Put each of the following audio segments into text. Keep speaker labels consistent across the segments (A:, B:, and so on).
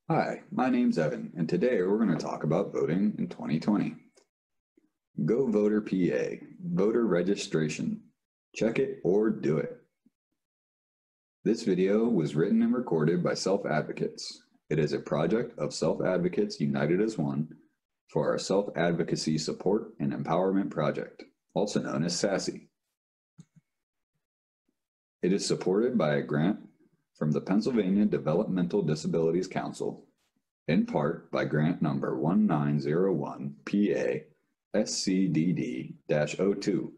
A: Hi, my name's Evan, and today we're going to talk about voting in 2020. Go Voter PA, voter registration. Check it or do it. This video was written and recorded by Self Advocates. It is a project of Self Advocates United as One for our Self-Advocacy Support and Empowerment Project, also known as SASE. It is supported by a grant from the Pennsylvania Developmental Disabilities Council, in part by grant number 1901 PA SCDD-02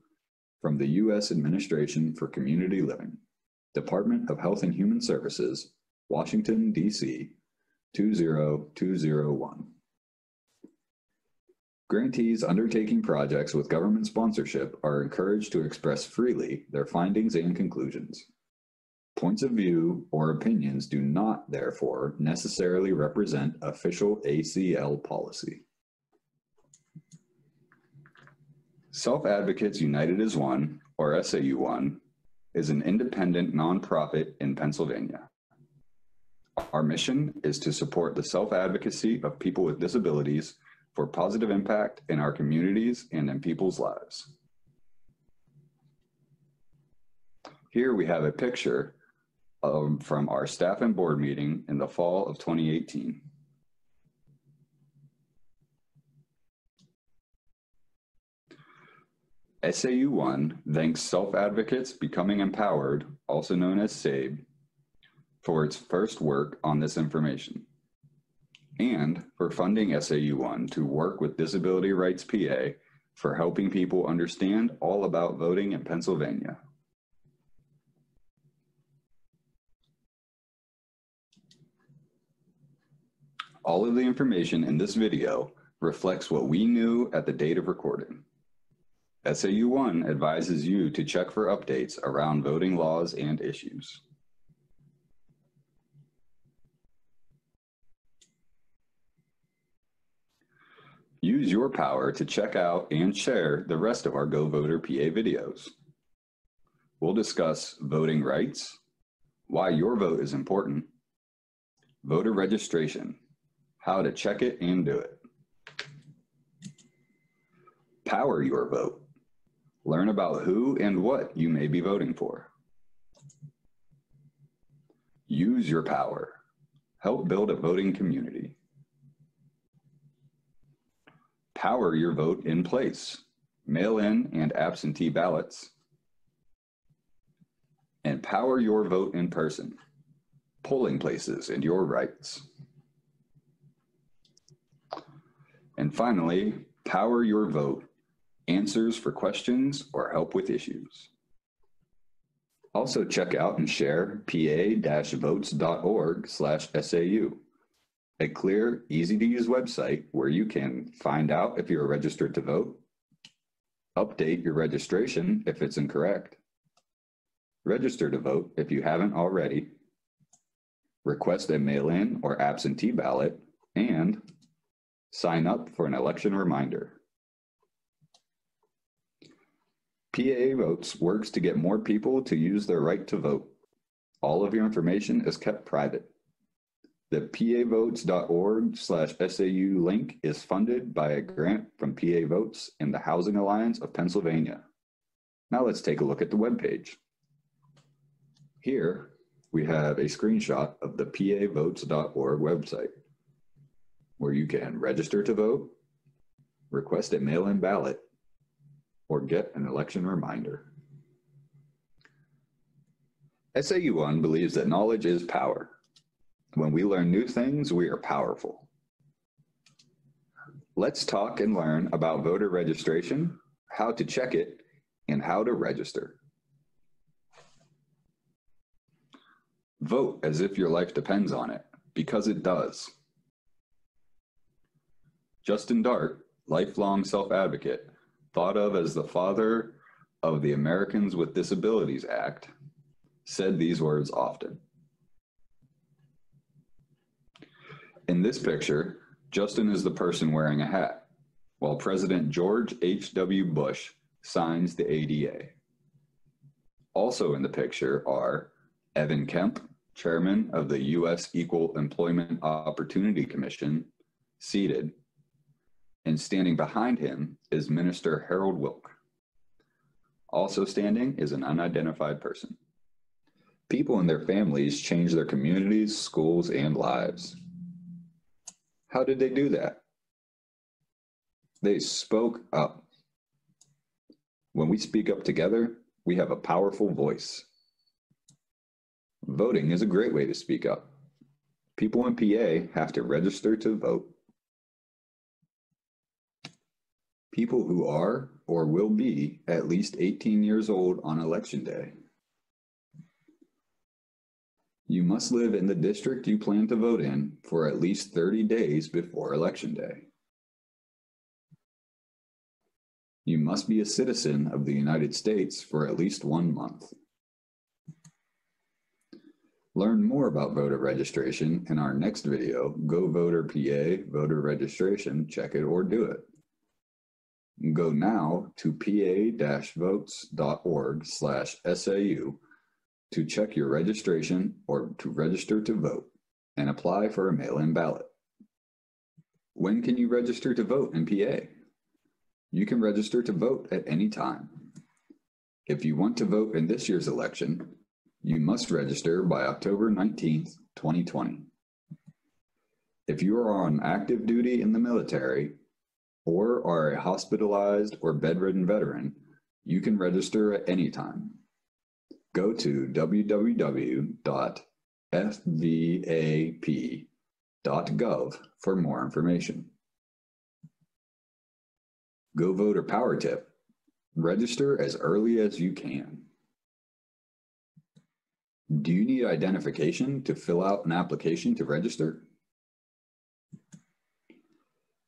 A: from the U.S. Administration for Community Living, Department of Health and Human Services, Washington, D.C. 20201. Grantees undertaking projects with government sponsorship are encouraged to express freely their findings and conclusions. Points of view or opinions do not, therefore, necessarily represent official ACL policy. Self-Advocates United as One, or SAU-1, is an independent nonprofit in Pennsylvania. Our mission is to support the self-advocacy of people with disabilities for positive impact in our communities and in people's lives. Here we have a picture from our staff and board meeting in the fall of 2018. SAU-1 thanks Self-Advocates Becoming Empowered, also known as SABE, for its first work on this information, and for funding SAU-1 to work with Disability Rights PA for helping people understand all about voting in Pennsylvania. All of the information in this video reflects what we knew at the date of recording. SAU-1 advises you to check for updates around voting laws and issues. Use your power to check out and share the rest of our Go Voter PA videos. We'll discuss voting rights, why your vote is important, voter registration, how to check it and do it, power your vote, learn about who and what you may be voting for, use your power, help build a voting community, power your vote in place, mail-in and absentee ballots, and power your vote in person, polling places and your rights. And finally, power your vote, answers for questions or help with issues. Also check out and share pa-votes.org/SAU, a clear, easy-to-use website where you can find out if you are registered to vote, update your registration if it's incorrect, register to vote if you haven't already, request a mail-in or absentee ballot, and sign up for an election reminder. PA Votes works to get more people to use their right to vote. All of your information is kept private. The pavotes.org/SAU link is funded by a grant from PA Votes and the Housing Alliance of Pennsylvania. Now let's take a look at the webpage. Here we have a screenshot of the pavotes.org website, where you can register to vote, request a mail-in ballot, or get an election reminder. SAU-1 believes that knowledge is power. When we learn new things, we are powerful. Let's talk and learn about voter registration, how to check it, and how to register. Vote as if your life depends on it, because it does. Justin Dart, lifelong self-advocate, thought of as the father of the Americans with Disabilities Act, said these words often. In this picture, Justin is the person wearing a hat, while President George H.W. Bush signs the ADA. Also in the picture are Evan Kemp, Chairman of the U.S. Equal Employment Opportunity Commission, seated, and standing behind him is Minister Harold Wilk. Also standing is an unidentified person. People and their families changed their communities, schools, and lives. How did they do that? They spoke up. When we speak up together, we have a powerful voice. Voting is a great way to speak up. People in PA have to register to vote. People who are or will be at least 18 years old on Election Day. You must live in the district you plan to vote in for at least 30 days before Election Day. You must be a citizen of the United States for at least 1 month. Learn more about voter registration in our next video, Go Voter PA, Voter Registration, Check It or Do It. Go now to pa-votes.org/SAU to check your registration or to register to vote and apply for a mail-in ballot. When can you register to vote in PA? You can register to vote at any time. If you want to vote in this year's election, you must register by October 19th, 2020. If you are on active duty in the military or are a hospitalized or bedridden veteran, you can register at any time. Go to www.fvap.gov for more information. Go Voter Power Tip. Register as early as you can. Do you need identification to fill out an application to register?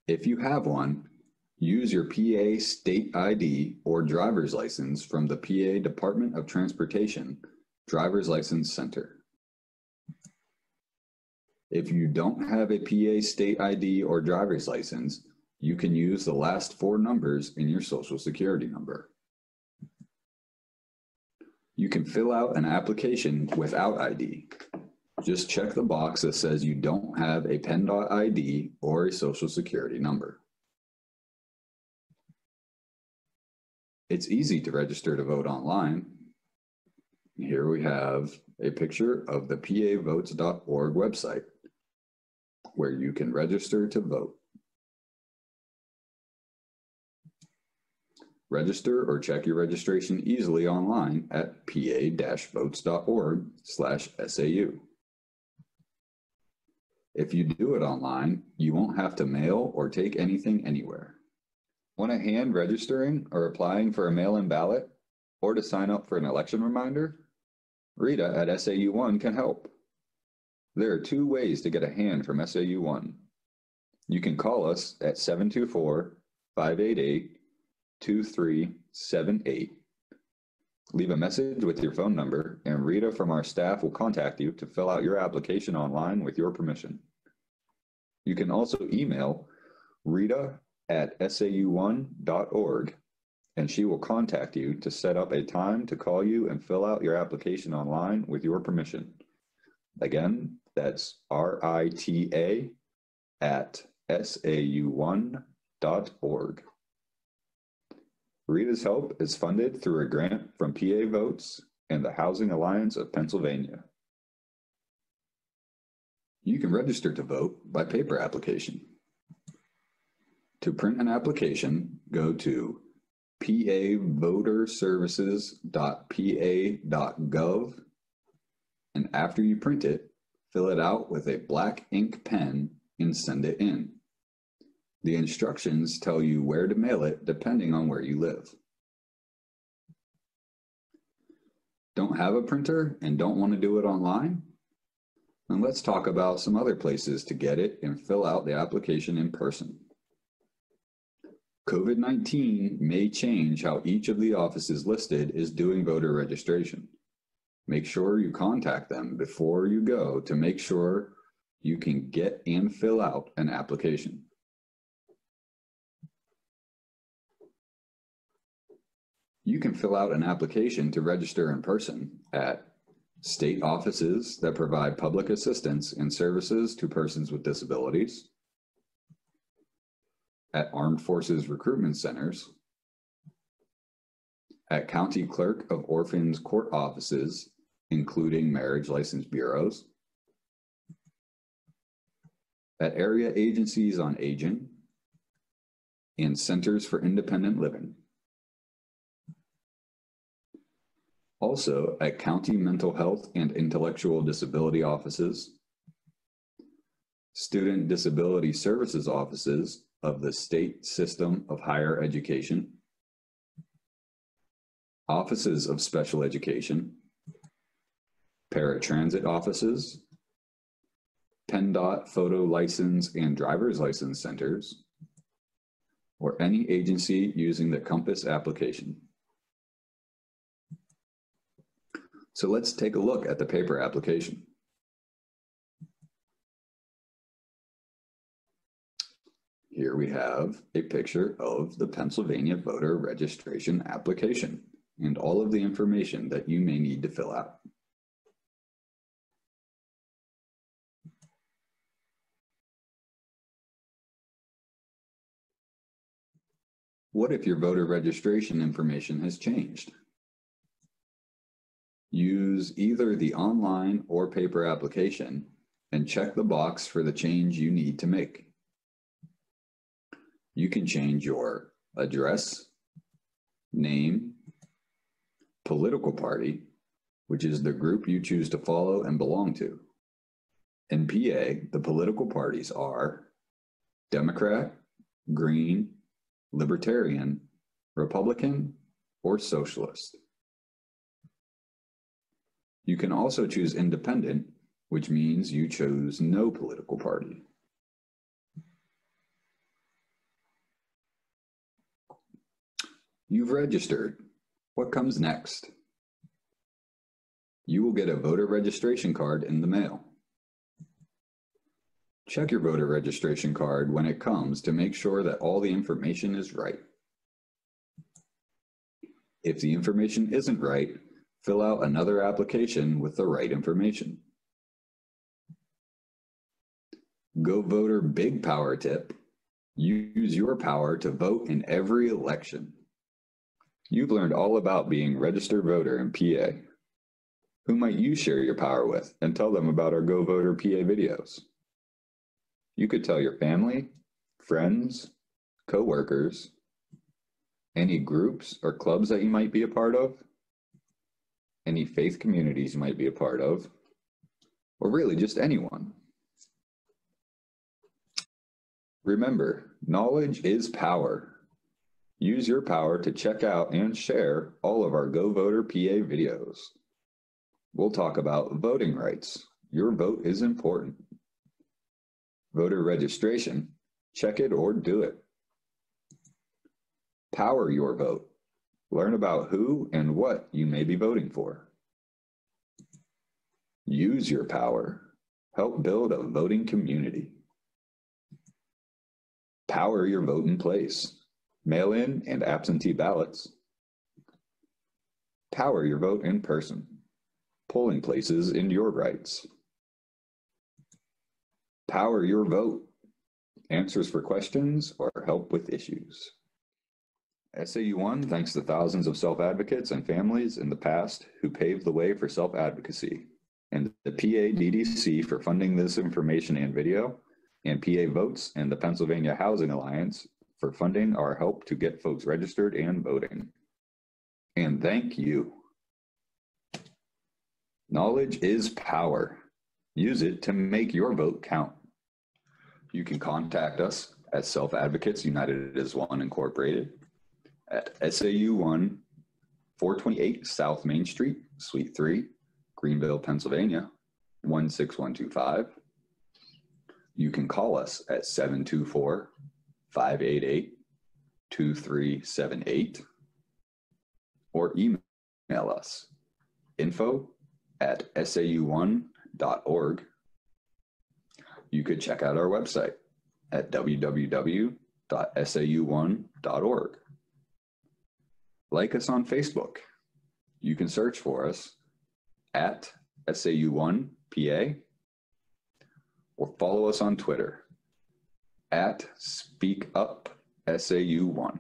A: If you have one, use your PA state ID or driver's license from the PA Department of Transportation Driver's License Center. If you don't have a PA state ID or driver's license, you can use the last 4 numbers in your Social Security number. You can fill out an application without ID. Just check the box that says you don't have a PennDOT ID or a Social Security number. It's easy to register to vote online. Here we have a picture of the pavotes.org website where you can register to vote. Register or check your registration easily online at pa-votes.org/SAU. If you do it online, you won't have to mail or take anything anywhere. Want a hand registering or applying for a mail-in ballot or to sign up for an election reminder? Rita at SAU1 can help. There are 2 ways to get a hand from SAU1. You can call us at 724-588-2378. Leave a message with your phone number, and Rita from our staff will contact you to fill out your application online with your permission. You can also email Rita at sau1.org, and she will contact you to set up a time to call you and fill out your application online with your permission. Again, that's RITA at sau1.org. Rita's help is funded through a grant from PA Votes and the Housing Alliance of Pennsylvania. You can register to vote by paper application. To print an application, go to pavoterservices.pa.gov, and after you print it, fill it out with a black ink pen and send it in. The instructions tell you where to mail it depending on where you live. Don't have a printer and don't want to do it online? Then let's talk about some other places to get it and fill out the application in person. COVID-19 may change how each of the offices listed is doing voter registration. Make sure you contact them before you go to make sure you can get and fill out an application. You can fill out an application to register in person at state offices that provide public assistance and services to persons with disabilities, at armed forces recruitment centers, at county clerk of orphans court offices, including marriage license bureaus, at area agencies on aging, and centers for independent living. Also at county mental health and intellectual disability offices, student disability services offices of the state system of higher education, offices of special education, paratransit offices, PennDOT photo license and driver's license centers, or any agency using the Compass application. So let's take a look at the paper application. Here we have a picture of the Pennsylvania voter registration application and all of the information that you may need to fill out. What if your voter registration information has changed? Use either the online or paper application and check the box for the change you need to make. You can change your address, name, political party, which is the group you choose to follow and belong to. In PA, the political parties are Democrat, Green, Libertarian, Republican, or Socialist. You can also choose independent, which means you chose no political party. You've registered. What comes next? You will get a voter registration card in the mail. Check your voter registration card when it comes to make sure that all the information is right. If the information isn't right, fill out another application with the right information. Go Voter Big Power Tip. Use your power to vote in every election. You've learned all about being a registered voter in PA. Who might you share your power with and tell them about our Go Voter PA videos? You could tell your family, friends, coworkers, any groups or clubs that you might be a part of, any faith communities you might be a part of, or really just anyone. Remember, knowledge is power. Use your power to check out and share all of our Go Voter PA videos. We'll talk about voting rights. Your vote is important. Voter registration, check it or do it. Power your vote. Learn about who and what you may be voting for. Use your power. Help build a voting community. Power your vote in place. Mail-in and absentee ballots. Power your vote in person. Polling places in your rights. Power your vote. Answers for questions or help with issues. SAU1 thanks the thousands of self-advocates and families in the past who paved the way for self-advocacy, and the PA DDC for funding this information and video, and PA Votes and the Pennsylvania Housing Alliance for funding our help to get folks registered and voting. And thank you. Knowledge is power. Use it to make your vote count. You can contact us at Self Advocates United as One Incorporated at SAU1 428 South Main Street, Suite 3, Greenville, Pennsylvania, 16125. You can call us at 724-588-2378 or email us info@sau1.org. You could check out our website at www.sau1.org. Like us on Facebook. You can search for us at SAU1 PA, or follow us on Twitter at SpeakUpSAU1.